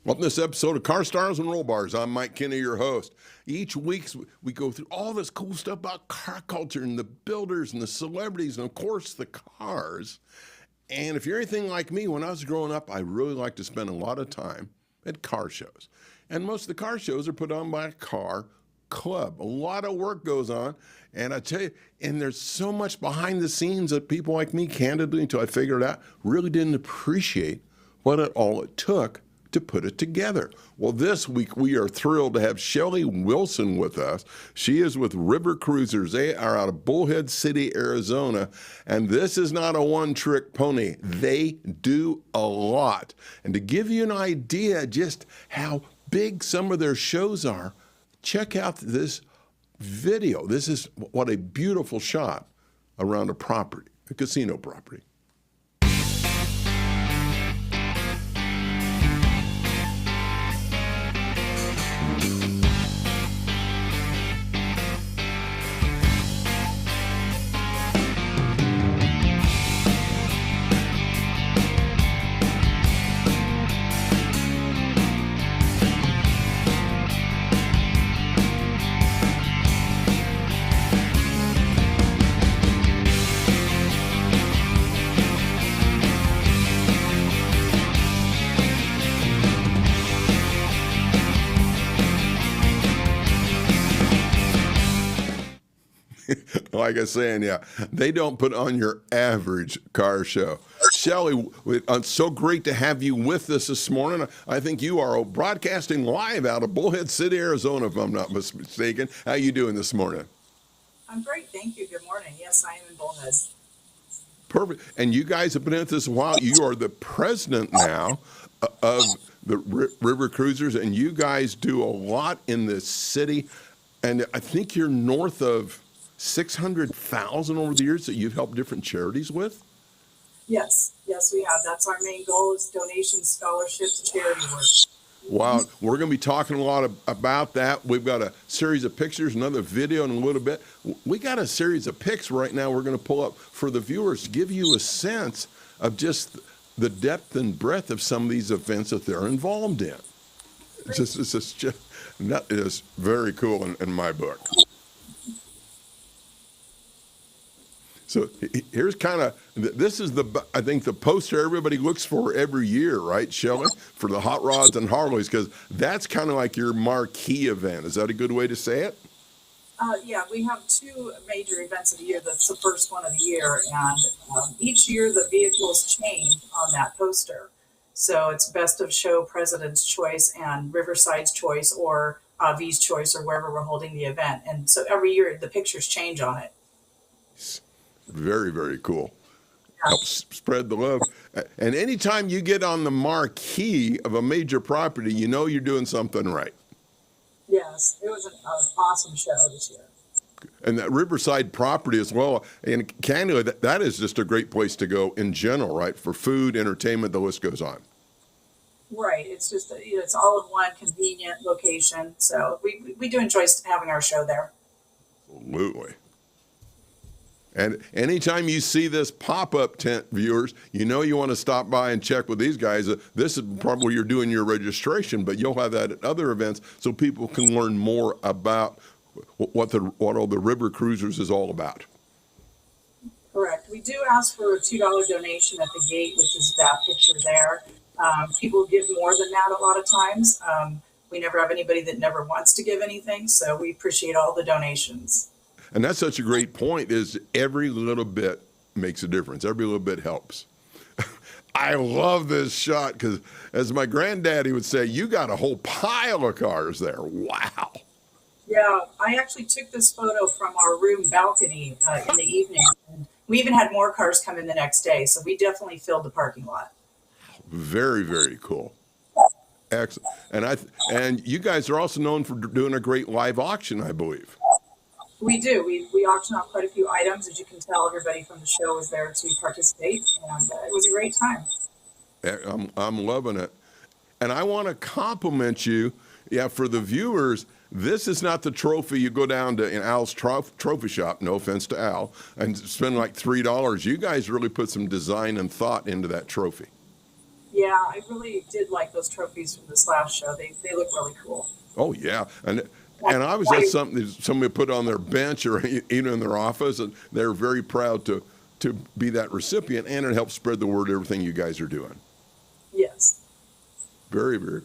On this episode of Car Stars and Roll Bars, I'm Mike Kinney, your host. Each week we go through all this cool stuff about car culture and the builders and the celebrities and, of course, the cars. And if you're anything like me, when I was growing up, I really liked to spend a lot of time at car shows. And most of the car shows are put on by a car club. A lot of work goes on. And I tell you, and there's so much behind the scenes that people like me, candidly, until I figured it out, really didn't appreciate what all it took to put it together. Well, this week we are thrilled to have Shelley Wilson with us. She is with River Cruizers. They are out of Bullhead City, Arizona, and this is not a one-trick pony. They do a lot. And to give you an idea just how big some of their shows are, check out this video. This is what a beautiful shot around a property, a casino property. Like I was saying, yeah, they don't put on your average car show. Shelley, it's so great to have you with us this morning. I think you are broadcasting live out of Bullhead City, Arizona, if I'm not mistaken. How you doing this morning? I'm great, thank you. Good morning. Yes, I am in Bullhead. Perfect. And you guys have been at this a while. You are the president now of the River Cruizers, and you guys do a lot in this city. And I think you're north of 600,000 over the years that you've helped different charities with? Yes, we have. That's our main goal, is donations, scholarships, charity work. Wow, we're going to be talking a lot about that. We've got a series of pictures, another video in a little bit. We got a series of pics right now we're going to pull up for the viewers to give you a sense of just the depth and breadth of some of these events that they're involved in. That is very cool in my book. So here's this is I think the poster everybody looks for every year, right, Shelley, for the hot rods and Harleys, because that's kind of like your marquee event. Is that a good way to say it? Yeah, we have two major events of the year. That's the first one of the year, and each year the vehicles change on that poster. So it's Best of Show, President's Choice, and Riverside's Choice, or V's Choice, or wherever we're holding the event. And so every year the pictures change on it. Very, very cool. Yeah. Helps spread the love. And anytime you get on the marquee of a major property, you know you're doing something right. Yes, it was an awesome show this year. And that Riverside property as well. And candidly, that is just a great place to go in general, right? For food, entertainment, the list goes on. Right. It's just, it's all in one convenient location. So we do enjoy having our show there. Absolutely. And anytime you see this pop-up tent, viewers, you know you want to stop by and check with these guys. This is probably where you're doing your registration, but you'll have that at other events so people can learn more about what all the River Cruizers is all about. Correct. We do ask for a $2 donation at the gate, which is that picture there. People give more than that a lot of times. We never have anybody that never wants to give anything, so we appreciate all the donations. And that's such a great point, is every little bit makes a difference. Every little bit helps. I love this shot because, as my granddaddy would say, you got a whole pile of cars there. Wow. Yeah, I actually took this photo from our room balcony in the evening. And we even had more cars come in the next day, so we definitely filled the parking lot. Very, very cool. Excellent. And you guys are also known for doing a great live auction, I believe. We do. We auction off quite a few items. As you can tell, everybody from the show was there to participate, and it was a great time. I'm loving it. And I want to compliment you. Yeah, for the viewers, this is not the trophy you go down to in Al's trophy shop, no offense to Al, and spend like $3. You guys really put some design and thought into that trophy. Yeah, I really did like those trophies from this last show. They look really cool. Oh yeah, and That's obviously that's why, something that somebody put on their bench or even in their office, and they're very proud to be that recipient, and it helps spread the word of everything you guys are doing. yes. Very, very.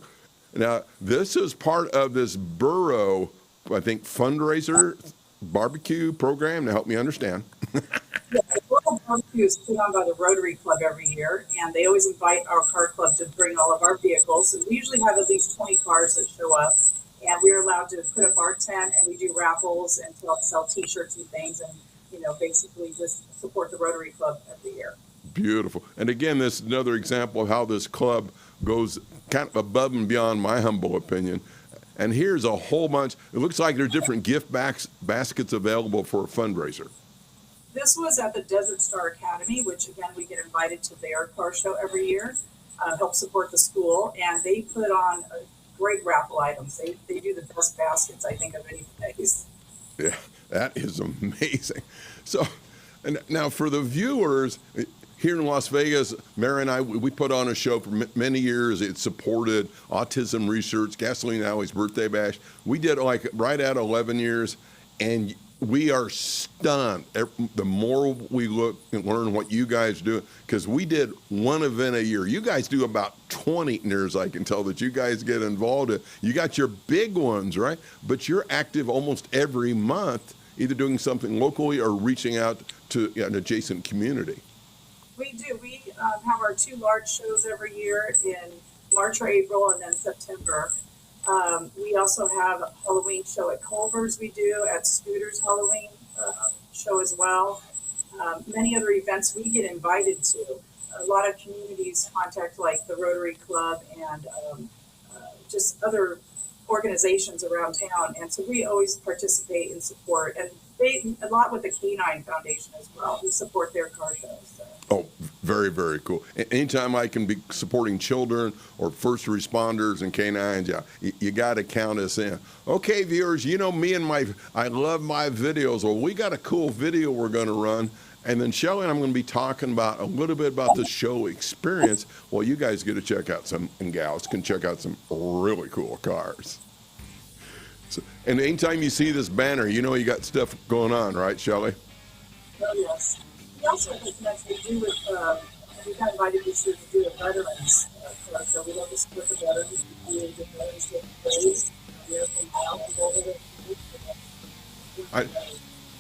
Now this is part of this borough, I think, fundraiser barbecue program. To help me understand. Yeah, the World Barbecue is put on by the Rotary Club every year, and they always invite our car club to bring all of our vehicles. And we usually have at least 20 cars that show up, and we're allowed to put up our tent, and we do raffles and sell T-shirts and things, and basically just support the Rotary Club every year. Beautiful. And again, this is another example of how this club goes kind of above and beyond my humble opinion. And here's a whole bunch. It looks like there are different gift baskets available for a fundraiser. This was at the Desert Star Academy, which again, we get invited to their car show every year, help support the school, and they put on great raffle items. They do the best baskets, I think, of any place. Yeah, that is amazing. So, and now for the viewers here in Las Vegas, Mary and I, we put on a show for many years. It supported autism research, Gasoline Alley's birthday bash. We did like right at 11 years, and we are stunned. The more we look and learn what you guys do, because we did one event a year. You guys do about 20 years, I can tell, that you guys get involved in. You got your big ones, right? But you're active almost every month, either doing something locally or reaching out to an adjacent community. We do. We have our two large shows every year in March or April, and then September. We also have a Halloween show at Culver's. We do at Scooter's Halloween show as well. Many other events we get invited to. A lot of communities contact like the Rotary Club and just other organizations around town, and so we always participate and support. And a lot with the Canine Foundation as well. We support their car shows. So. Oh, very, very cool. Anytime I can be supporting children or first responders and canines, yeah, you got to count us in. Okay, viewers, you know me and I love my videos. Well, we got a cool video we're going to run. And then Shelley and I'm going to be talking about a little bit about the show experience. Well, you guys get to check out and gals can check out some really cool cars. So, and anytime you see this banner, you know you got stuff going on, right, Shelley? Oh, yes. We also have connects we do with, we got invited this year to do a veterans car show. We love to support the veterans. We do the veterans get praised.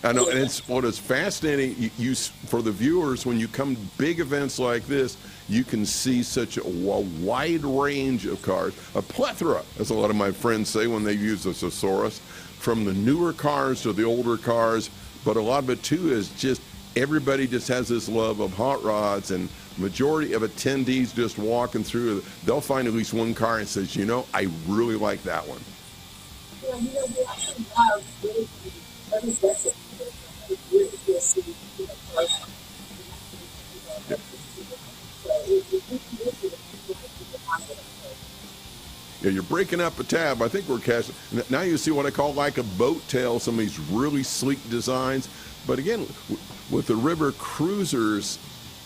I know, and it's what is fascinating. You for the viewers, when you come to big events like this, you can see such a wide range of cars, a plethora, as a lot of my friends say when they use the thesaurus, from the newer cars to the older cars. But a lot of it too is just everybody just has this love of hot rods, and majority of attendees just walking through, they'll find at least one car and says, you know, I really like that one. Yeah, we actually have really every decade. Yeah, you're breaking up a tab. I think we're casting. Now you see what I call like a boat tail, some of these really sleek designs. But again, with the River Cruizers,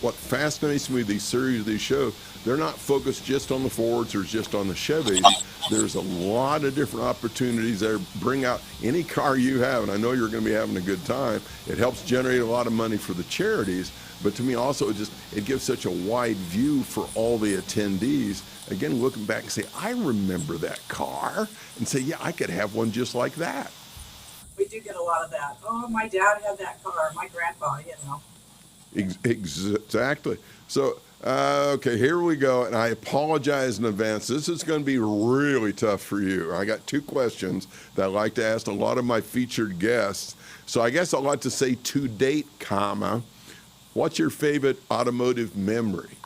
what fascinates me, these series, these shows, they're not focused just on the Fords or just on the Chevys. There's a lot of different opportunities there. Bring out any car you have, and I know you're going to be having a good time. It helps generate a lot of money for the charities, but to me also it gives such a wide view for all the attendees. Again, looking back and say, I remember that car, and say, yeah, I could have one just like that. We do get a lot of that. Oh, my dad had that car. My grandpa, you know. Exactly. So, okay, here we go. And I apologize in advance. This is going to be really tough for you. I got two questions that I like to ask a lot of my featured guests. So I guess I'd like to say to date, what's your favorite automotive memory?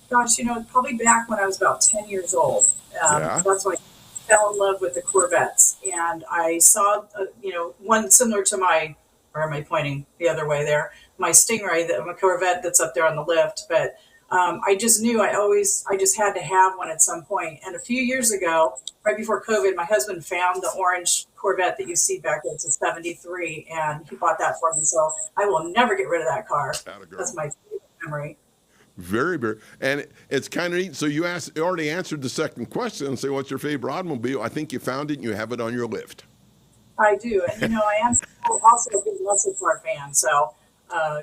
Gosh, probably back when I was about 10 years old. Yeah. That's when I fell in love with the Corvettes. And I saw, one similar to or am I pointing the other way there? My Stingray, my Corvette that's up there on the lift. But I just knew I just had to have one at some point. And a few years ago, right before COVID, my husband found the orange Corvette that you see back there. It's a 73, and he bought that for me. So I will never get rid of that car. That's my favorite memory. Very, very, and it's kind of neat. So you already answered the second question and say, what's your favorite automobile? I think you found it and you have it on your list. I do. And, I am also a big muscle car fan. So, I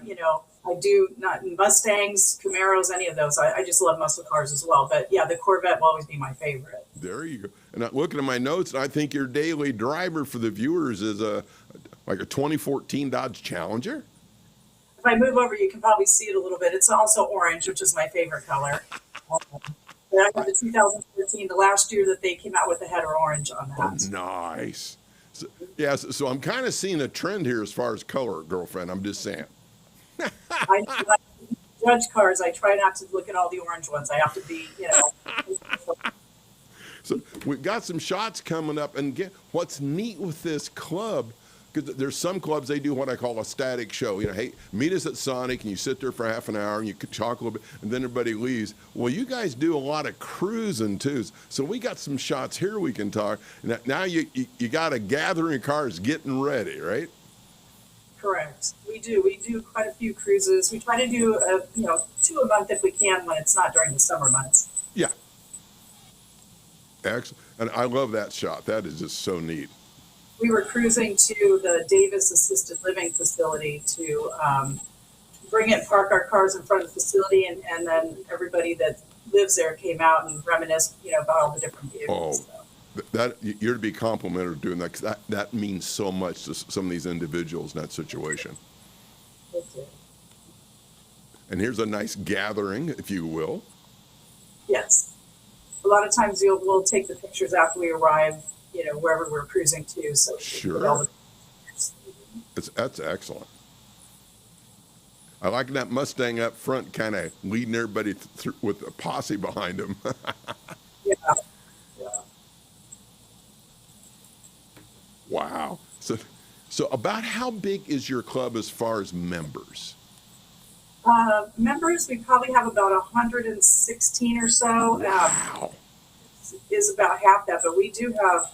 do not Mustangs, Camaros, any of those. I just love muscle cars as well. But yeah, the Corvette will always be my favorite. There you go. And I'm looking at my notes, and I think your daily driver for the viewers is like a 2014 Dodge Challenger. If I move over, you can probably see it a little bit. It's also orange, which is my favorite color. I have the 2014, the last year that they came out with the header orange on that. Oh, nice. So, yeah, so I'm kind of seeing a trend here as far as color, girlfriend. I'm just saying. I judge cars. I try not to look at all the orange ones. I have to be, So we've got some shots coming up, and what's neat with this club, because there's some clubs, they do what I call a static show. Hey, meet us at Sonic, and you sit there for half an hour, and you could talk a little bit, and then everybody leaves. Well, you guys do a lot of cruising, too. So we got some shots here we can talk. Now you got a gathering of cars getting ready, right? Correct. We do quite a few cruises. We try to do, 2 a month if we can when it's not during the summer months. Yeah. Excellent. And I love that shot. That is just so neat. We were cruising to the Davis Assisted Living Facility to park our cars in front of the facility, and then everybody that lives there came out and reminisced, about all the different vehicles. That you're to be complimented doing that, because that means so much to some of these individuals in that situation. And here's a nice gathering, if you will. Yes. A lot of times we'll take the pictures after we arrive, wherever we're cruising to. So sure. That's excellent. I like that Mustang up front, kind of leading everybody through with a posse behind him. Yeah. Wow. So about how big is your club as far as members? Members, we probably have about 116 or so. Wow. Is about half that, but we do have,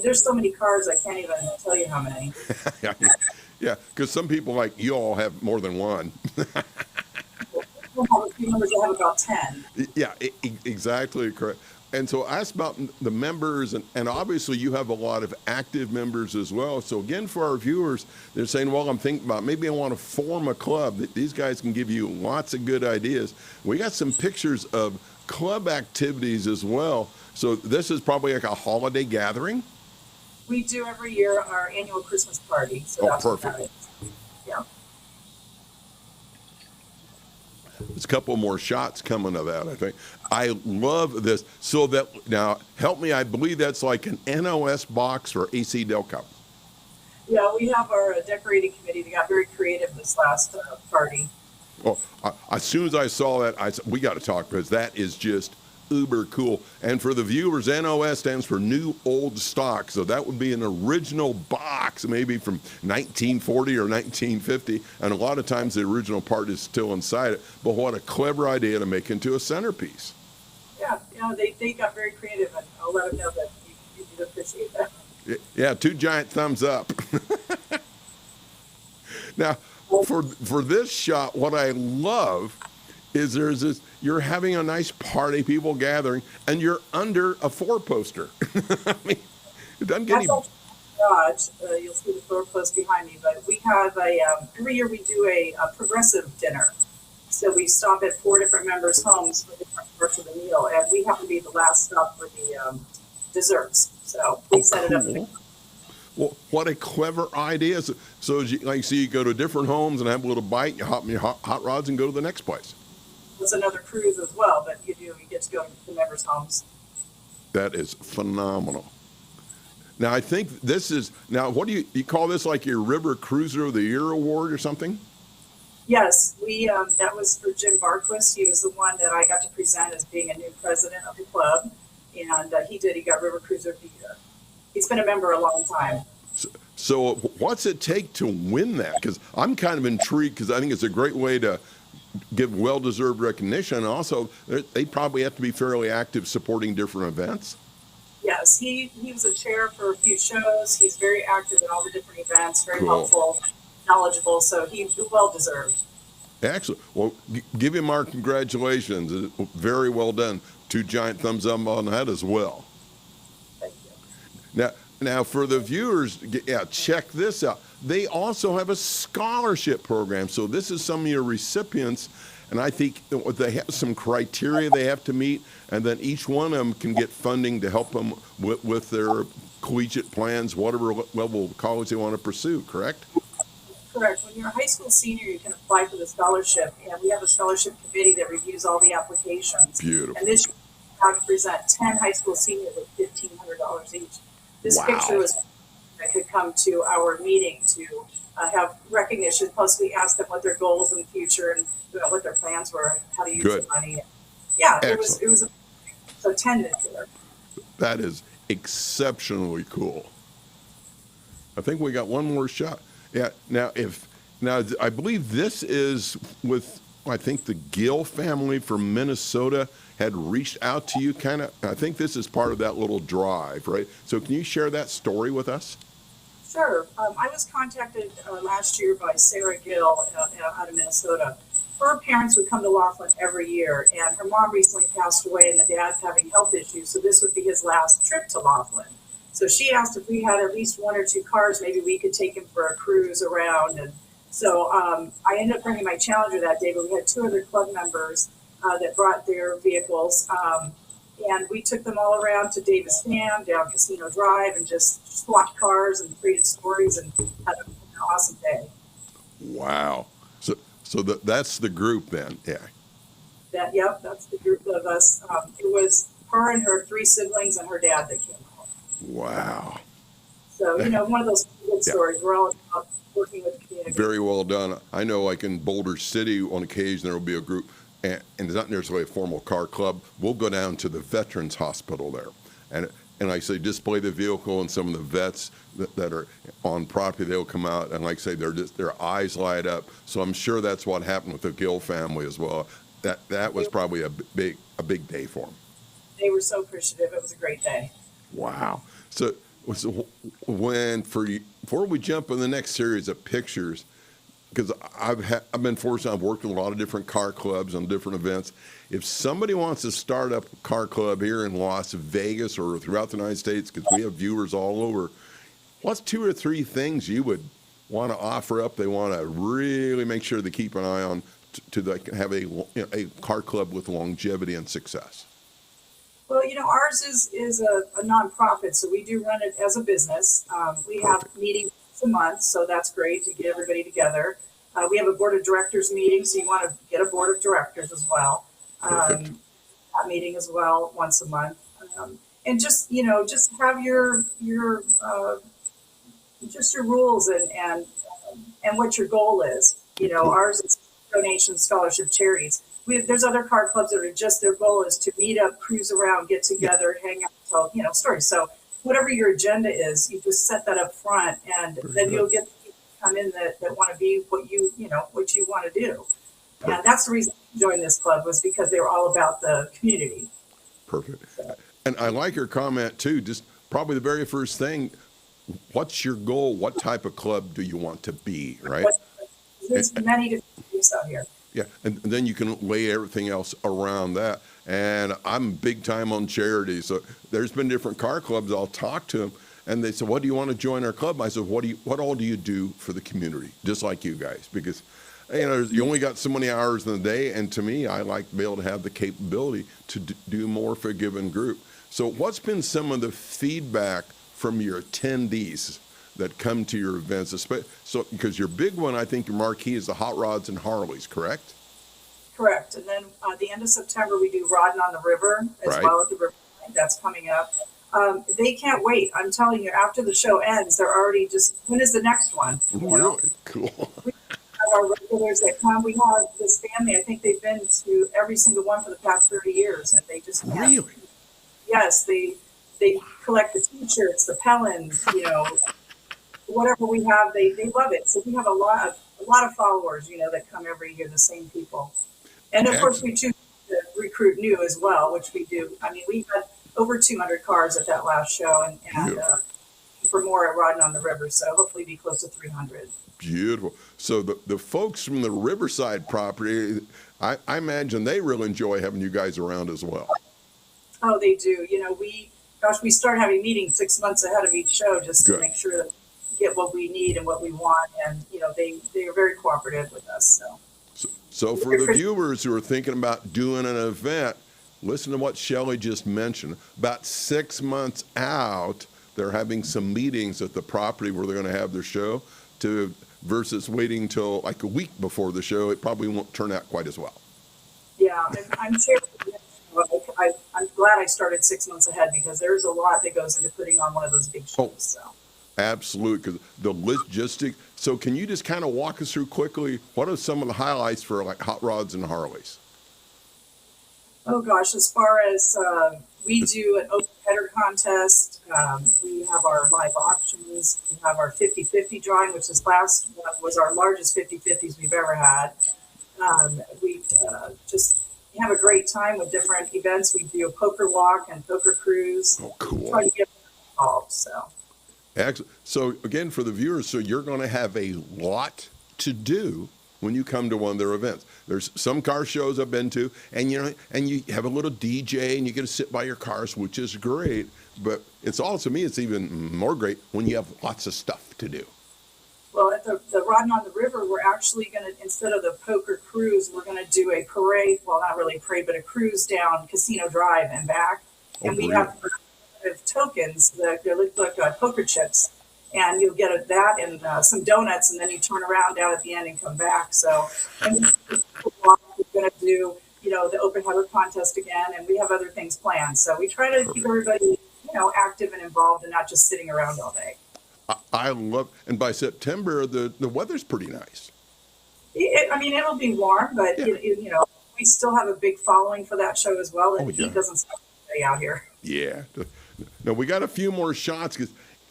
there's so many cars, I can't even tell you how many. Yeah, because some people like you all have more than one. We'll have a few members that have about 10. Yeah, exactly correct. And so I asked about the members, and obviously you have a lot of active members as well. So again, for our viewers, they're saying, well, I'm thinking about maybe I want to form a club. These guys can give you lots of good ideas. We got some pictures of club activities as well. So this is probably like a holiday gathering? We do every year our annual Christmas party. So that's perfect. What that is. Yeah. There's a couple more shots coming of that, I think. I love this. So that, now, help me, I believe that's like an NOS box for AC Delco. Yeah, we have our decorating committee. They got very creative this last party. Well, as soon as I saw that, I said, we got to talk, because that is just uber cool. And for the viewers, NOS stands for New Old Stock. So that would be an original box, maybe from 1940 or 1950. And a lot of times the original part is still inside it. But what a clever idea to make into a centerpiece. Yeah, they got very creative, and I'll let them know that you do appreciate that. Yeah, 2 giant thumbs up. Now, for this shot, what I love is you're having a nice party, people gathering, and you're under a 4-poster. I mean, it doesn't get any... Garage. You'll see the 4-post behind me, but we have every year we do a progressive dinner. So we stop at 4 different members' homes for different parts of the meal, and we have to be the last stop for the desserts. So we set it up. Well, what a clever idea. So you go to different homes and have a little bite, you hop in your hot rods and go to the next place. It's another cruise as well, but you get to go to the members' homes. That is phenomenal. Now, I think what do you call this, like your River Cruiser of the Year award or something? Yes, that was for Jim Barquist. He was the one that I got to present as being a new president of the club, and he got River Cruiser of the Year. He's been a member a long time. So what's it take to win that? Because I'm kind of intrigued, because I think it's a great way to give well-deserved recognition. And also, they probably have to be fairly active supporting different events. Yes, he was a chair for a few shows. He's very active in all the different events, very Cool. helpful, knowledgeable, so he's well-deserved. Excellent. Well, give him our congratulations. Very well done. 2 giant thumbs up on that as well. Thank you. Now for the viewers, check this out. They also have a scholarship program. So this is some of your recipients, and I think they have some criteria they have to meet, and then each one of them can get funding to help them with their collegiate plans, whatever level of college they want to pursue, correct? Correct. When you're a high school senior, you can apply for the scholarship, and we have a scholarship committee that reviews all the applications. Beautiful. And this year, we have to present 10 high school seniors with $1,500 each. This picture was that could come to our meeting to have recognition. Plus, we asked them what their goals in the future and what their plans were, how to use the money. Yeah, it was attended here. That is exceptionally cool. I think we got one more shot. Yeah. Now I believe this is with, I think, the Gill family from Minnesota had reached out to you kind of. I think this is part of that little drive, right? So can you share that story with us? Sure. I was contacted last year by Sarah Gill out of Minnesota. Her parents would come to Laughlin every year, and her mom recently passed away, and the dad's having health issues, so this would be his last trip to Laughlin. So she asked if we had at least 1 or 2 cars, maybe we could take him for a cruise around. And so I ended up bringing my Challenger that day, but we had 2 other club members that brought their vehicles. And we took them all around to Davis Dam, down Casino Drive, and just swapped cars and created stories and had an awesome day. Wow. So that's the group then, yeah. Yep, that's the group of us. It was her and her 3 siblings and her dad that came home. Wow. So, one of those good stories. We're all about working with the community. Very well done. I know, like in Boulder City, on occasion there will be a group, and it's not necessarily a formal car club. We'll go down to the Veterans Hospital there, and I say display the vehicle, and some of the vets that are on property, they'll come out, and like I say, their eyes light up. So I'm sure that's what happened with the Gill family as well. That was probably a big day for them. They were so appreciative. It was a great day. Wow. So before we jump in the next series of pictures, because I've been fortunate, I've worked with a lot of different car clubs on different events. If somebody wants to start up a car club here in Las Vegas or throughout the United States, because we have viewers all over, what's 2 or 3 things you would want to offer up? They want to really make sure they keep an eye on to have a car club with longevity and success. Well, ours is a nonprofit, so we do run it as a business. We have meetings once a month, so that's great to get everybody together. We have a board of directors meeting, so you want to get a board of directors as well. That meeting as well once a month, and just have your rules and what your goal is. Ours is donation, scholarship, charities. There's other car clubs that are just their goal is to meet up, cruise around, get together, hang out, tell stories. So whatever your agenda is, you just set that up front, and then you'll get people to come in that want to be what you want to do. And that's the reason I joined this club, was because they were all about the community. Perfect. And I like your comment too. Just probably the very first thing, what's your goal? What type of club do you want to be, right? There's many different groups out here. Yeah, and then you can lay everything else around that. And I'm big time on charity. So there's been different car clubs. I'll talk to them, and they say, "What do you want to join our club?" I said, "What all do you do for the community?" Just like you guys, because you only got so many hours in the day, and to me, I like to be able to have the capability to do more for a given group. So what's been some of the feedback from your attendees that come to your events? So, because your big one, I think your marquee is the Hot Rods and Harleys, correct? Correct. And then at the end of September, we do Rodding on the River as well at the River. That's coming up. They can't wait. I'm telling you, after the show ends, they're already just, when is the next one? Really? Cool. We have our regulars that come. We have this family, I think they've been to every single one for the past 30 years, and they just can't. Really? Yes, they collect the t-shirts, the Pellins, whatever we have, they love it. So we have a lot of followers, that come every year, the same people. And of course, we choose to recruit new as well, which we do. I mean, we had over 200 cars at that last show, and for more at Riding on the River, so hopefully be close to 300. Beautiful. So the folks from the Riverside property, I imagine they really enjoy having you guys around as well. Oh, they do. We start having meetings 6 months ahead of each show just to make sure that we get what we need and what we want. And, they are very cooperative with us. So for the viewers who are thinking about doing an event, listen to what Shelley just mentioned. About 6 months out, they're having some meetings at the property where they're going to have their show versus waiting till like a week before the show. It probably won't turn out quite as well. Yeah, I'm sure. I'm glad I started 6 months ahead because there's a lot that goes into putting on one of those big shows. So. Absolutely, because the logistics. So can you just kind of walk us through quickly, what are some of the highlights for like hot rods and Harleys? Oh gosh, as far as we do an open header contest, we have our live auctions, we have our 50-50 drawing, which this last one was our largest 50-50s we've ever had. We just have a great time with different events. We do a poker walk and poker cruise. Oh, cool. Try to get involved, so. Excellent. So again, for the viewers, so you're going to have a lot to do when you come to one of their events. There's some car shows I've been to, and you have a little DJ, and you get to sit by your cars, which is great. But it's also, to me, it's even more great when you have lots of stuff to do. Well, at the Riding on the River, we're actually going to, instead of the poker cruise, we're going to do a parade. Well, not really a parade, but a cruise down Casino Drive and back. And we have tokens that look like poker chips, and you'll get that and some donuts, and then you turn around down at the end and come back. So, and we're going to do the open header contest again, and we have other things planned. So we try to keep everybody active and involved, and not just sitting around all day. I love, and by September the weather's pretty nice. It'll be warm, but we still have a big following for that show as well, and the heat doesn't stop to stay out here. Yeah. Now, we got a few more shots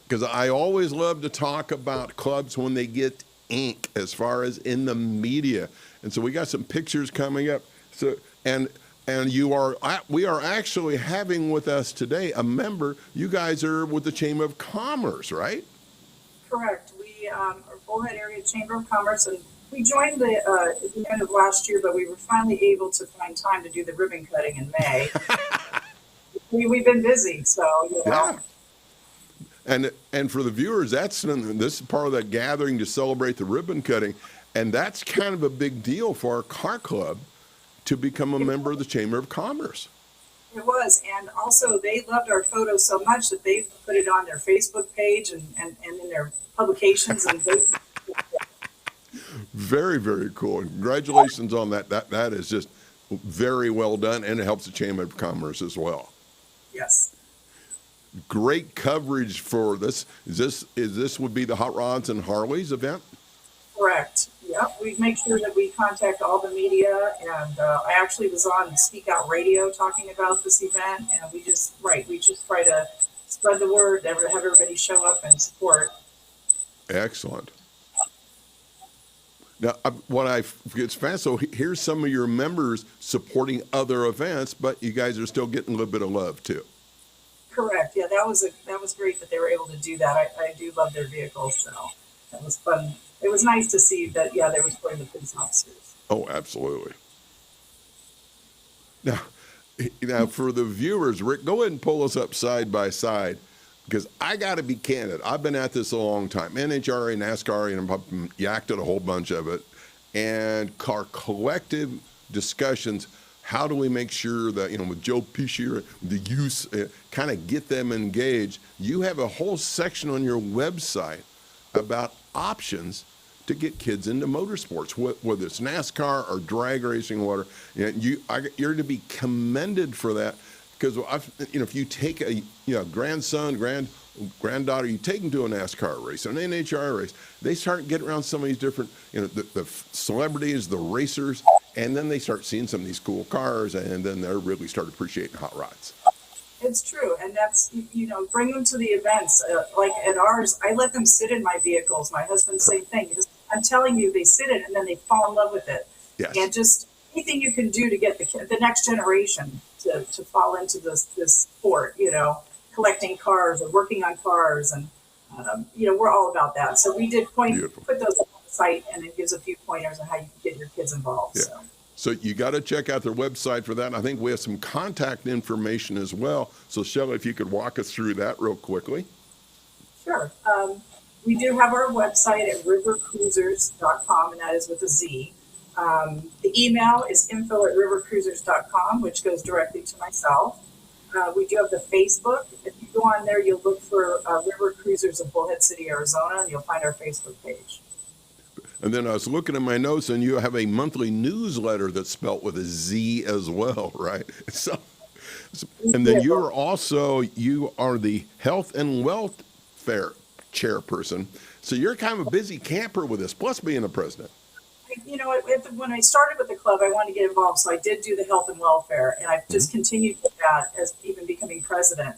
because I always love to talk about clubs when they get ink as far as in the media. And so we got some pictures coming up. So and we are actually having with us today a member. You guys are with the Chamber of Commerce, right? Correct. We are Bullhead Area Chamber of Commerce, and we joined at the end of last year, but we were finally able to find time to do the ribbon cutting in May. We've been busy, so Yeah. And for the viewers, this is part of that gathering to celebrate the ribbon cutting, and that's kind of a big deal for our car club to become a member of the Chamber of Commerce. It was, and also they loved our photos so much that they put it on their Facebook page and in their publications and Very, very cool. Congratulations on that. That is just very well done, and it helps the Chamber of Commerce as well. Yes. Great coverage for this. Is this would be the Hot Rods and Harleys event? Correct. Yep. We make sure that we contact all the media, and I actually was on Speak Out Radio talking about this event, and we just try to spread the word, have everybody show up and support. Excellent. Now, it's fast. So here's some of your members supporting other events, but you guys are still getting a little bit of love too. Correct. Yeah, that was great that they were able to do that. I do love their vehicles, so that was fun. It was nice to see that. Yeah, they were supporting the police officers. Oh, absolutely. Now for the viewers, Rick, go ahead and pull us up side by side. Because I got to be candid, I've been at this a long time. NHRA, NASCAR, and I've yacked at a whole bunch of it. And our collective discussions, how do we make sure that, with Joe Piscier, the youth, kind of get them engaged? You have a whole section on your website about options to get kids into motorsports, whether it's NASCAR or drag racing or whatever. You're to be commended for that. Because if you take a grandson, granddaughter, you take them to a NASCAR race, an NHRA race, they start getting around some of these different, the celebrities, the racers, and then they start seeing some of these cool cars, and then they really start appreciating hot rods. It's true, and that's bring them to the events. Like at ours, I let them sit in my vehicles. My husband, same thing. I'm telling you, they sit in it, and then they fall in love with it. Yes. And just anything you can do to get the next generation to fall into this sport, collecting cars or working on cars, and we're all about that. So we did Beautiful. put those on the site, and it gives a few pointers on how you can get your kids involved. Yeah. So you got to check out their website for that. And I think we have some contact information as well. So Shelley, if you could walk us through that real quickly. Sure. We do have our website at rivercruizers.com, and that is with a Z. The email is info@rivercruizers.com, which goes directly to myself. We do have the Facebook. If you go on there, you'll look for River Cruizers of Bullhead City, Arizona, and you'll find our Facebook page. And then I was looking at my notes, and you have a monthly newsletter that's spelt with a Z as well, right? And then you are the health and welfare chairperson. So you're kind of a busy camper with this, plus being a president. When I started with the club, I wanted to get involved, so I did do the health and welfare, and I've just continued with that as even becoming president.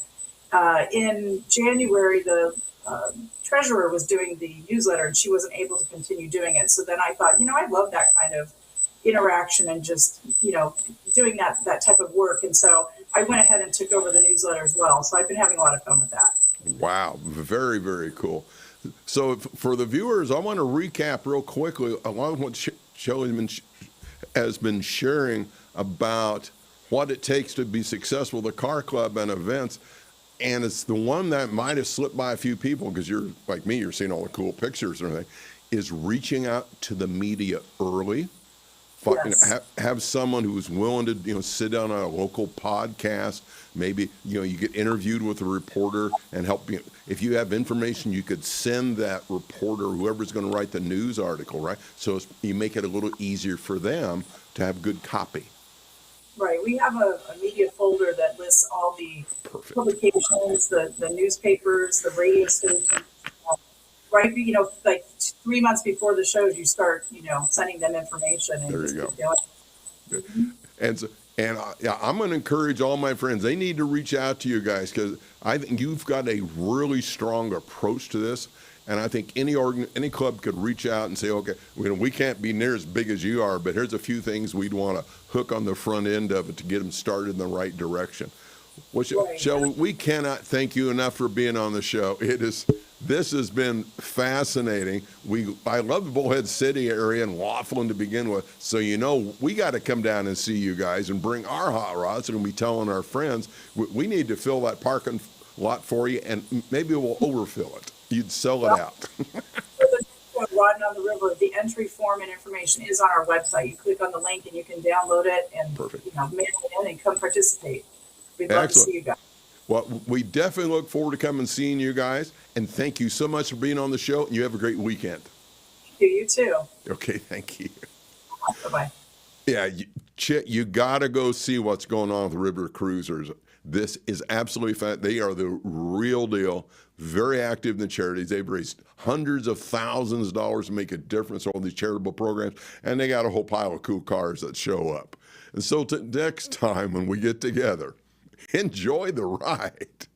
In January, the treasurer was doing the newsletter, and she wasn't able to continue doing it. So then I thought, I love that kind of interaction and just, doing that type of work. And so I went ahead and took over the newsletter as well. So I've been having a lot of fun with that. Wow. Very, very cool. So for the viewers, I want to recap real quickly a lot of what Shelley has been sharing about what it takes to be successful with the car club and events. And it's the one that might have slipped by a few people, because you're like me, you're seeing all the cool pictures and everything, is reaching out to the media early. Yes. Have someone who's willing to sit down on a local podcast. Maybe you get interviewed with a reporter and help you. If you have information, you could send that reporter, whoever's going to write the news article, right? So you make it a little easier for them to have good copy. Right. We have a media folder that lists all the publications, the newspapers, the radio stations. Right. Like 3 months before the shows, you start, sending them information. And there you go. And I'm going to encourage all my friends. They need to reach out to you guys, because I think you've got a really strong approach to this. And I think any club could reach out and say, okay, we can't be near as big as you are, but here's a few things we'd want to hook on the front end of it to get them started in the right direction. Well, Shelley, we cannot thank you enough for being on the show. This has been fascinating. I love the Bullhead City area and Laughlin to begin with. So, we got to come down and see you guys and bring our hot rods, and we'll be telling our friends, we need to fill that parking lot for you, and maybe we'll overfill it. You'd sell it out. Riding on the river, the entry form and information is on our website. You click on the link and you can download it and mail it in and come participate. We'd love to see you guys. Well, we definitely look forward to coming and seeing you guys. And thank you so much for being on the show. And you have a great weekend. Thank you. You too. Okay, thank you. Bye-bye. Yeah, you got to go see what's going on with the River Cruizers. This is absolutely fun. They are the real deal. Very active in the charities. They've raised hundreds of thousands of dollars to make a difference in all these charitable programs. And they got a whole pile of cool cars that show up. And so next time when we get together, enjoy the ride.